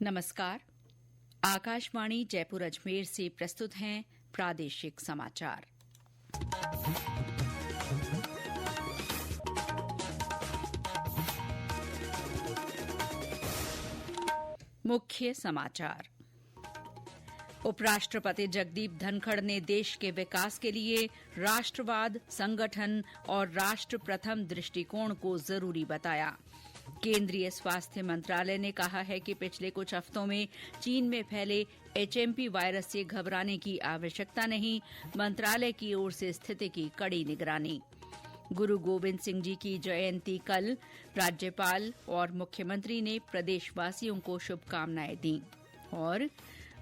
नमस्कार। आकाशवाणी जयपुर अजमेर से प्रस्तुत हैं प्रादेशिक समाचार। मुख्य समाचार। उपराष्ट्रपति जगदीप धनखड़ ने देश के विकास के लिए राष्ट्रवाद, संगठन और राष्ट्र प्रथम दृष्टिकोण को जरूरी बताया। केंद्रीय स्वास्थ्य मंत्रालय ने कहा है कि पिछले कुछ हफ्तों में चीन में फैले एचएमपी वायरस से घबराने की आवश्यकता नहीं, मंत्रालय की ओर से स्थिति की कड़ी निगरानी। गुरु गोविंद सिंह जी की जयंती कल, राज्यपाल और मुख्यमंत्री ने प्रदेशवासियों को शुभकामनाएं दी। और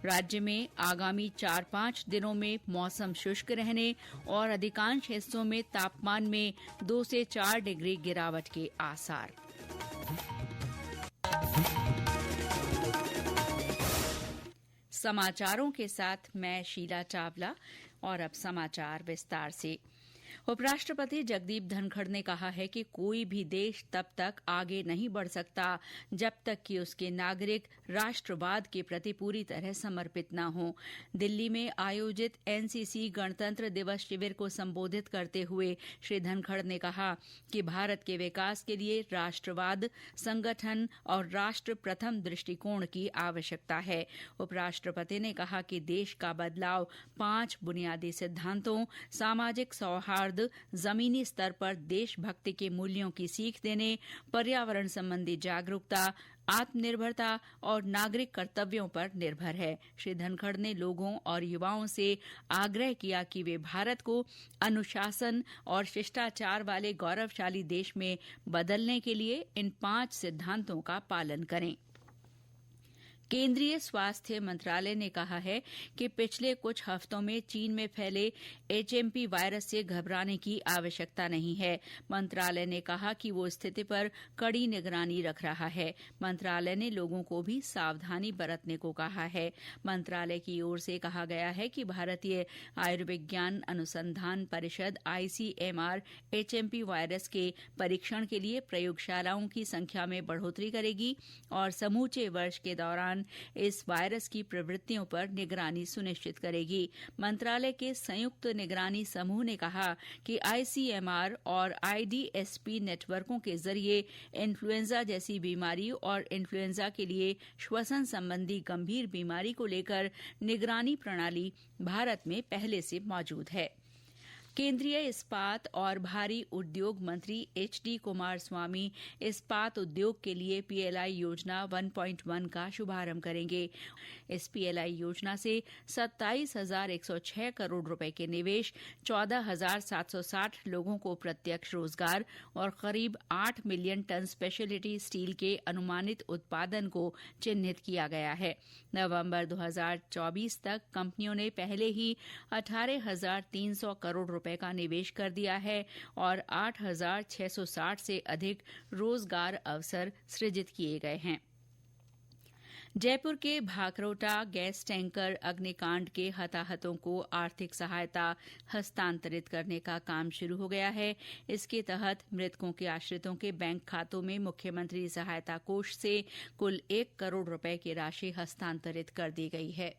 राज्य में आगामी 4-5 दिनों में मौसम शुष्क रहने और अधिकांश हिस्सों में तापमान में 2 से 4 डिग्री गिरावट के आसार। समाचारों के साथ मैं शीला चावला। और अब समाचार विस्तार से। उपराष्ट्रपति जगदीप धनखड़ ने कहा है कि कोई भी देश तब तक आगे नहीं बढ़ सकता जब तक कि उसके नागरिक राष्ट्रवाद के प्रति पूरी तरह समर्पित न हों। दिल्ली में आयोजित एनसीसी गणतंत्र दिवस शिविर को संबोधित करते हुए श्री धनखड़ ने कहा कि भारत के विकास के लिए राष्ट्रवाद, संगठन और राष्ट्र प्रथम दृष्टिकोण की आवश्यकता है। उपराष्ट्रपति ने कहा कि देश का बदलाव 5 बुनियादी सिद्धांतों, सामाजिक सौहार्द, जमीनी स्तर पर देशभक्ति के मूल्यों की सीख देने, पर्यावरण संबंधी जागरूकता, आत्मनिर्भरता और नागरिक कर्तव्यों पर निर्भर है। श्री धनखड़ ने लोगों और युवाओं से आग्रह किया कि वे भारत को अनुशासन और शिष्टाचार वाले गौरवशाली देश में बदलने के लिए इन 5 सिद्धांतों का पालन करें। केंद्रीय स्वास्थ्य मंत्रालय ने कहा है कि पिछले कुछ हफ्तों में चीन में फैले एचएमपी वायरस से घबराने की आवश्यकता नहीं है। मंत्रालय ने कहा कि वो स्थिति पर कड़ी निगरानी रख रहा है। मंत्रालय ने लोगों को भी सावधानी बरतने को कहा है। मंत्रालय की ओर से कहा गया है कि भारतीय आयुर्विज्ञान अनुसंधान परिषद आईसीएमआर एचएमपी वायरस के परीक्षण के लिए प्रयोगशालाओं की संख्या में बढ़ोतरी करेगी और समूचे वर्ष के दौरान इस वायरस की प्रवृत्तियों पर निगरानी सुनिश्चित करेगी। मंत्रालय के संयुक्त निगरानी समूह ने कहा कि आईसीएमआर और आईडीएसपी नेटवर्कों के जरिए इन्फ्लुएंजा जैसी बीमारी और इन्फ्लुएंजा के लिए श्वसन संबंधी गंभीर बीमारी को लेकर निगरानी प्रणाली भारत में पहले से मौजूद है। केंद्रीय इस्पात और भारी उद्योग मंत्री एचडी कुमारस्वामी इस्पात उद्योग के लिए पीएलआई योजना 1.1 का शुभारंभ करेंगे। इस पीएलआई योजना से 27,106 करोड़ रुपए के निवेश, 14,760 लोगों को प्रत्यक्ष रोजगार और करीब 8 मिलियन टन स्पेशलिटी स्टील के अनुमानित उत्पादन को चिन्हित किया गया है। नवंबर 2024 तक कंपनियों ने पहले ही 18,300 करोड़ रुपए का निवेश कर दिया है और 8,660 से अधिक रोजगार अवसर सृजित किए गए हैं। जयपुर के भाखरोटा गैस टैंकर अग्निकांड के हताहतों को आर्थिक सहायता हस्तांतरित करने का काम शुरू हो गया है। इसके तहत मृतकों के आश्रितों के बैंक खातों में मुख्यमंत्री सहायता कोष से कुल 1 करोड़ रुपए की राशि हस्तांतरित कर दी गई है।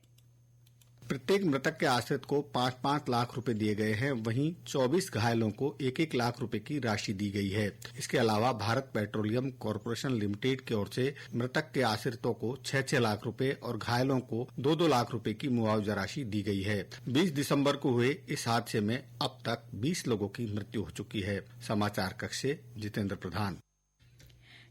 प्रत्येक मृतक के आश्रित को 5-5 लाख रुपए दिए गए हैं। वहीं 24 घायलों को 1-1 लाख रुपए की राशि दी गई है। इसके अलावा भारत पेट्रोलियम कॉर्पोरेशन लिमिटेड की ओर से मृतक के आश्रितों को 6-6 लाख रुपए और घायलों को 2-2 लाख रुपए की मुआवजा राशि दी गई है। 20 दिसंबर को हुए इस हादसे में अब तक 20 लोगों की मृत्यु हो चुकी है। समाचार कक्ष से जितेंद्र प्रधान।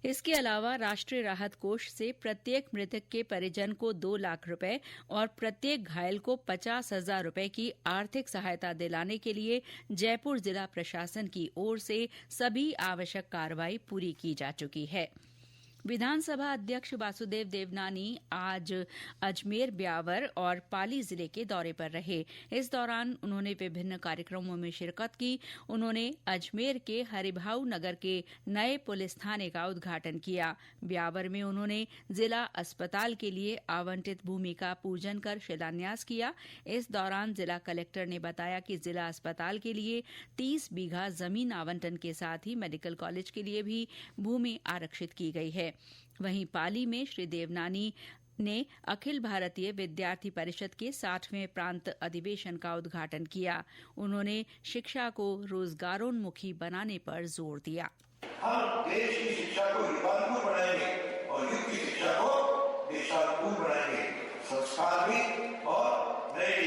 इसके अलावा राष्ट्रीय राहत कोष से प्रत्येक मृतक के परिजन को 2 लाख रुपए और प्रत्येक घायल को 50,000 रुपए की आर्थिक सहायता दिलाने के लिए जयपुर जिला प्रशासन की ओर से सभी आवश्यक कार्रवाई पूरी की जा चुकी है। विधानसभा अध्यक्ष वासुदेव देवनानी आज अजमेर, ब्यावर और पाली जिले के दौरे पर रहे। इस दौरान उन्होंने विभिन्न कार्यक्रमों में शिरकत की। उन्होंने अजमेर के हरिभाऊ नगर के नए पुलिस थाने का उद्घाटन किया। ब्यावर में उन्होंने जिला अस्पताल के लिए आवंटित भूमि का पूजन कर शिलान्यास किया। इस दौरान जिला कलेक्टर ने बताया कि जिला अस्पताल के लिए 30 बीघा जमीन आवंटन के साथ ही मेडिकल कॉलेज के लिए भी भूमि आरक्षित की गई है। वहीं पाली में श्री देवनानी ने अखिल भारतीय विद्यार्थी परिषद के 60वें प्रांत अधिवेशन का उद्घाटन किया। उन्होंने शिक्षा को रोजगारोन्मुखी बनाने पर जोर दिया। हम देश की शिक्षा को युगानुकूल बनाएंगे और युग की शिक्षा को देशानुकूल बनाएंगे। संस्कार भी और नई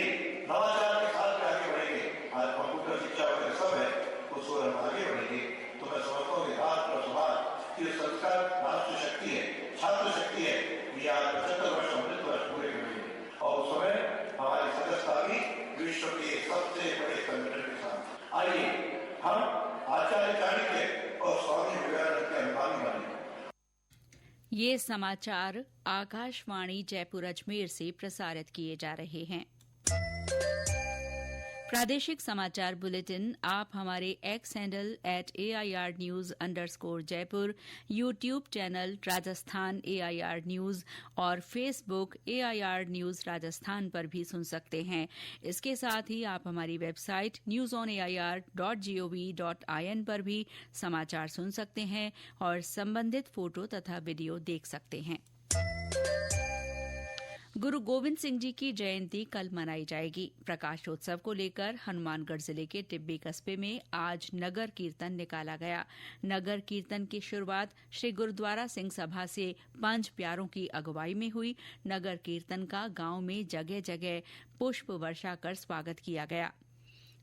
नवाचार के साथ आगे बढ़ेंगे। आज कंप्यूटर शिक्षा वगैरह सब है, उसको हम आगे बढ़ेंगे। तो मैं समझता हूँ कि राष्ट्र और समाज की संस्कार राष्ट्र शक्ति है, छात्र शक्ति है। ये आज 75 वर्ष अमृत वर्ष पूरे करेंगे और उस समय हमारी सदस्यता भी विश्व के सबसे बड़े संगठन के साथ। आइए हम आचार्य चाणक्य और स्वामी विवेकानंद के अनुगामी बने। ये समाचार आकाशवाणी जयपुर अजमेर से प्रसारित किए जा रहे हैं। प्रादेशिक समाचार बुलेटिन आप हमारे एक्स हैंडल @AIRnews_जयपुर, YouTube channel Rajasthan AIR news और फेसबुक AIR न्यूज राजस्थान पर भी सुन सकते हैं। इसके साथ ही आप हमारी वेबसाइट newsonair.gov.in पर भी समाचार सुन सकते हैं और संबंधित फोटो तथा वीडियो देख सकते हैं। गुरु गोविंद सिंह जी की जयंती कल मनाई जाएगी। प्रकाशोत्सव को लेकर हनुमानगढ़ जिले के टिब्बी कस्बे में आज नगर कीर्तन निकाला गया। नगर कीर्तन की शुरुआत श्री गुरुद्वारा सिंह सभा से 5 प्यारों की अगुवाई में हुई। नगर कीर्तन का गांव में जगह जगह पुष्प वर्षा कर स्वागत किया गया।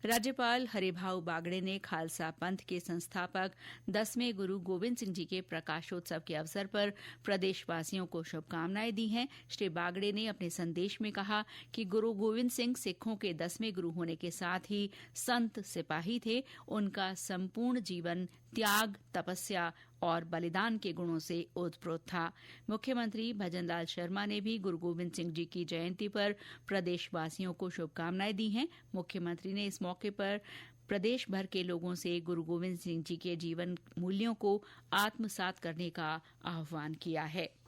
राज्यपाल हरिभाऊ बागड़े ने खालसा पंथ के संस्थापक 10वें गुरु गोविंद सिंह जी के प्रकाशोत्सव के अवसर पर प्रदेशवासियों को शुभकामनाएं दी हैं। श्री बागड़े ने अपने संदेश में कहा कि गुरु गोविंद सिंह सिखों के 10वें गुरु होने के साथ ही संत सिपाही थे। उनका संपूर्ण जीवन त्याग, तपस्या और बलिदान के गुणों से ओतप्रोत था। मुख्यमंत्री भजनलाल शर्मा ने भी गुरु गोविंद सिंह जी की जयंती पर प्रदेशवासियों को शुभकामनाएं दी हैं। मुख्यमंत्री ने इस मौके पर प्रदेश भर के लोगों से गुरु गोविंद सिंह जी के जीवन मूल्यों को आत्मसात करने का आह्वान किया है।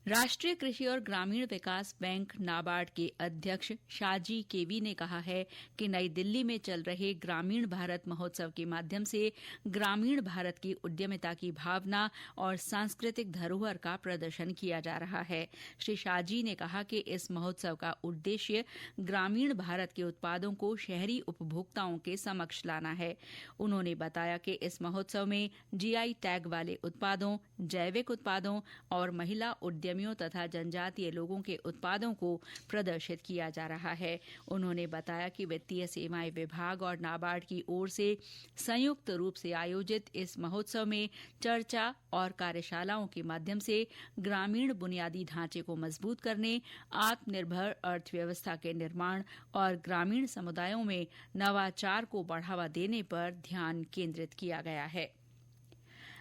राष्ट्रीय कृषि और ग्रामीण विकास बैंक नाबार्ड के अध्यक्ष शाजी केवी ने कहा है कि नई दिल्ली में चल रहे ग्रामीण भारत महोत्सव के माध्यम से ग्रामीण भारत की उद्यमिता की भावना और सांस्कृतिक धरोहर का प्रदर्शन किया जा रहा है। श्री शाजी ने कहा कि इस महोत्सव का उद्देश्य ग्रामीण भारत के उत्पादों को शहरी उपभोक्ताओं के समक्ष लाना है। उन्होंने बताया कि इस महोत्सव में जीआई टैग वाले उत्पादों, जैविक उत्पादों और महिला उद्यमियों तथा जनजातीय लोगों के उत्पादों को प्रदर्शित किया जा रहा है। उन्होंने बताया कि वित्तीय सेवाएं विभाग और नाबार्ड की ओर से संयुक्त रूप से आयोजित इस महोत्सव में चर्चा और कार्यशालाओं के माध्यम से ग्रामीण बुनियादी ढांचे को मजबूत करने, आत्मनिर्भर अर्थव्यवस्था के निर्माण और ग्रामीण समुदायों में नवाचार को बढ़ावा देने पर ध्यान केंद्रित किया गया है।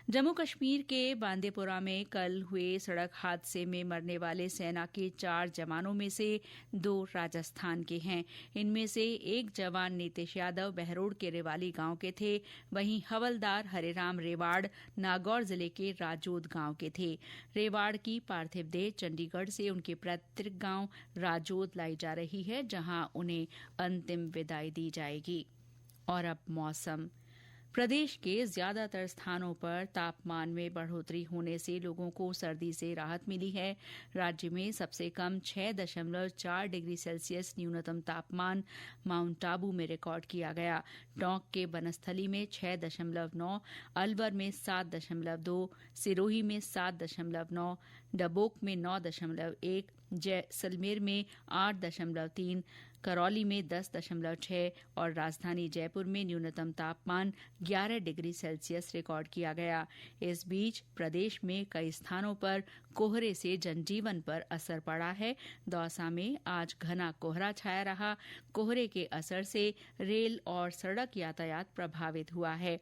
जम्मू कश्मीर के बांदीपुरा में कल हुए सड़क हादसे में मरने वाले सेना के 4 जवानों में से 2 राजस्थान के हैं। इनमें से एक जवान नीतीश यादव बहरोड के रेवाली गांव के थे। वहीं हवलदार हरिराम रेवाड़ नागौर जिले के राजोद गांव के थे। रेवाड़ की पार्थिव देह चंडीगढ़ से उनके पैतृक गांव राजोद लाई जा रही है, जहां उन्हें अंतिम विदाई दी जाएगी। और अब मौसम। प्रदेश के ज्यादातर स्थानों पर तापमान में बढ़ोतरी होने से लोगों को सर्दी से राहत मिली है। राज्य में सबसे कम 6.4 डिग्री सेल्सियस न्यूनतम तापमान माउंट आबू में रिकॉर्ड किया गया। टोंक के बनस्थली में 6.9, अलवर में 7.2, सिरोही में 7.9, डबोक में 9.1, जैसलमेर में 8.3, करौली में 10.6 और राजधानी जयपुर में न्यूनतम तापमान 11 डिग्री सेल्सियस रिकॉर्ड किया गया। इस बीच प्रदेश में कई स्थानों पर कोहरे से जनजीवन पर असर पड़ा है। दौसा में आज घना कोहरा छाया रहा। कोहरे के असर से रेल और सड़क यातायात प्रभावित हुआ है।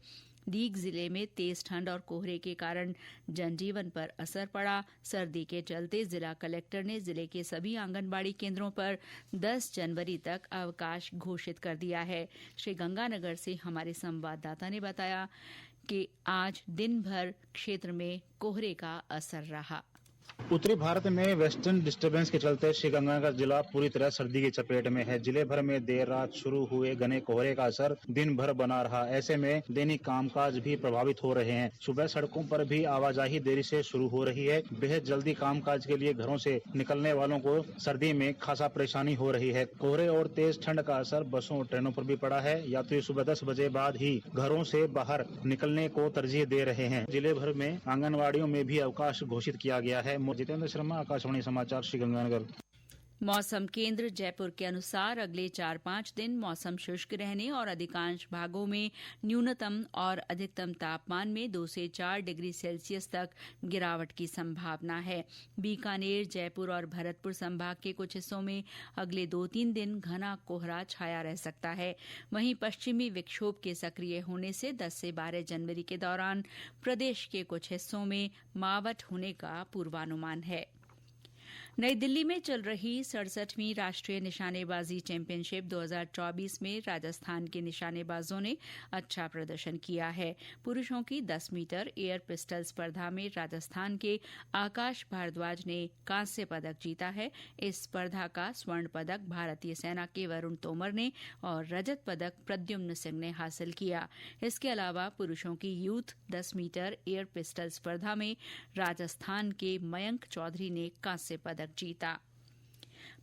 दीग जिले में तेज ठंड और कोहरे के कारण जनजीवन पर असर पड़ा। सर्दी के चलते जिला कलेक्टर ने जिले के सभी आंगनबाड़ी केंद्रों पर 10 जनवरी तक अवकाश घोषित कर दिया है। श्री गंगानगर से हमारे संवाददाता ने बताया कि आज दिन भर क्षेत्र में कोहरे का असर रहा। उत्तरी भारत में वेस्टर्न डिस्टर्बेंस के चलते श्रीगंगानगर जिला पूरी तरह सर्दी की चपेट में है। जिले भर में देर रात शुरू हुए घने कोहरे का असर दिन भर बना रहा। ऐसे में दैनिक कामकाज भी प्रभावित हो रहे हैं। सुबह सड़कों पर भी आवाजाही देरी से शुरू हो रही है। बेहद जल्दी कामकाज के लिए घरों से निकलने वालों को सर्दी में खासा परेशानी हो रही है। कोहरे और तेज ठंड का असर बसों और ट्रेनों पर भी पड़ा है। यात्री सुबह 10 बजे बाद ही घरों से बाहर निकलने को तरजीह दे रहे हैं। जिले भर में आंगनवाड़ियों में भी अवकाश घोषित किया गया है। जितेंद्र शर्मा, आकाशवाणी समाचार, श्रीगंगानगर। मौसम केंद्र जयपुर के अनुसार अगले 4-5 दिन मौसम शुष्क रहने और अधिकांश भागों में न्यूनतम और अधिकतम तापमान में 2 से 4 डिग्री सेल्सियस तक गिरावट की संभावना है। बीकानेर, जयपुर और भरतपुर संभाग के कुछ हिस्सों में अगले 2-3 दिन घना कोहरा छाया रह सकता है। वहीं पश्चिमी विक्षोभ के सक्रिय होने से 10 से 12 जनवरी के दौरान प्रदेश के कुछ हिस्सों में मावठ होने का पूर्वानुमान है। नई दिल्ली में चल रही 67वीं राष्ट्रीय निशानेबाजी चैंपियनशिप 2024 में राजस्थान के निशानेबाजों ने अच्छा प्रदर्शन किया है। पुरुषों की 10 मीटर एयर पिस्टल स्पर्धा में राजस्थान के आकाश भारद्वाज ने कांस्य पदक जीता है। इस स्पर्धा का स्वर्ण पदक भारतीय सेना के वरुण तोमर ने और रजत पदक प्रद्युम्न सिंह ने हासिल किया। इसके अलावा पुरुषों की यूथ 10 मीटर एयर पिस्टल स्पर्धा में राजस्थान के मयंक चौधरी ने कांस्य पदक जीता।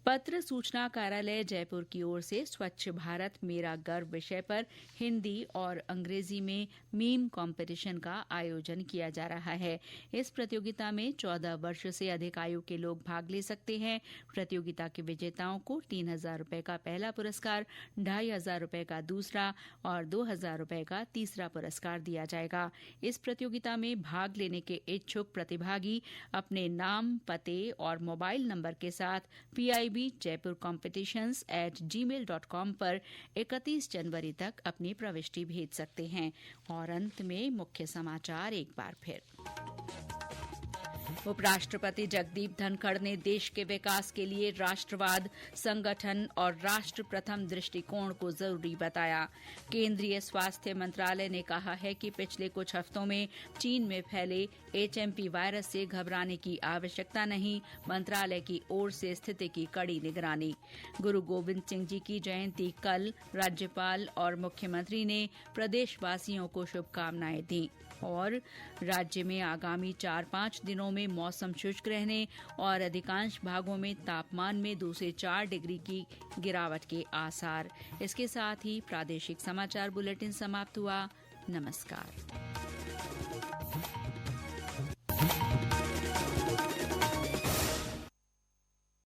पत्र सूचना कार्यालय जयपुर की ओर से स्वच्छ भारत मेरा गर्व विषय पर हिंदी और अंग्रेजी में मीम कंपटीशन का आयोजन किया जा रहा है। इस प्रतियोगिता में 14 वर्ष से अधिक आयु के लोग भाग ले सकते हैं। प्रतियोगिता के विजेताओं को 3,000 रुपए का पहला पुरस्कार, 2,500 रुपए का दूसरा और 2,000 रुपए का तीसरा पुरस्कार दिया जाएगा। इस प्रतियोगिता में भाग लेने के इच्छुक प्रतिभागी अपने नाम, पते और मोबाइल नंबर के साथ pibjaipurcompetitions@gmail.com पर 31 जनवरी तक अपनी प्रविष्टि भेज सकते हैं। और अंत में मुख्य समाचार एक बार फिर। उपराष्ट्रपति जगदीप धनखड़ ने देश के विकास के लिए राष्ट्रवाद, संगठन और राष्ट्र प्रथम दृष्टिकोण को जरूरी बताया। केंद्रीय स्वास्थ्य मंत्रालय ने कहा है कि पिछले कुछ हफ्तों में चीन में फैले HMP वायरस से घबराने की आवश्यकता नहीं, मंत्रालय की ओर से स्थिति की कड़ी निगरानी। गुरु गोविंद सिंह जी की जयंती कल, राज्यपाल और मुख्यमंत्री ने प्रदेशवासियों को शुभकामनाएं दी। और राज्य में आगामी 4-5 दिनों में मौसम शुष्क रहने और अधिकांश भागों में तापमान में 2 से 4 डिग्री की गिरावट के आसार। इसके साथ ही प्रादेशिक समाचार बुलेटिन समाप्त हुआ। नमस्कार।